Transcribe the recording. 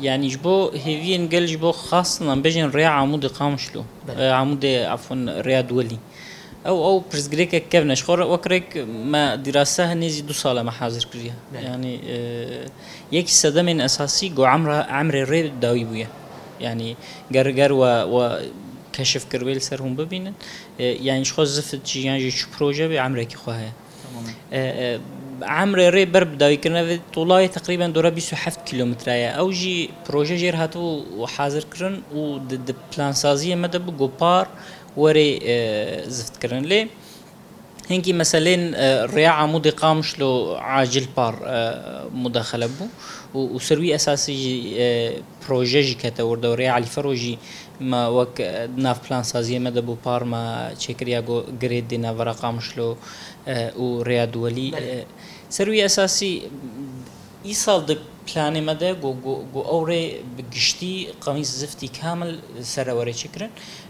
يعني جبو هيفين قال جبو خاصة بيجن ريا عمود قامشلو عمود عفوا ريا دولي او برزجريك كيفنش خور وكريك ما دراسة نيزي 2 سال ما حاضر كريها يعني يك صدمين اساسي جو عمر الري داوي بويا يعني جر و كشف كرويل سرهم ببينن يعني شخص زفت يعني شو بروجه بعمرك خوها عمر ري برب داوي كنا طولاي تقريبا دورا 27 كيلومتر او جي بروجه جير هاتو وحاضر كرن و د بلان سازيه مدى بجوبار وري زفت كرن لي هنكي مثلا رياء عمود قامش لو عاجل بار مداخله بو وسروي اساسي بروجي كتور دوري على فروجي ما وك ناف بلان سازيه مدى بو بار ما تشيكرياغو جريد دينا ورا قامش لو ورياء دولي سروي اساسي يصل د بلاني مدى جو اوري بقشتي قميص زفتي كامل سروري شكرا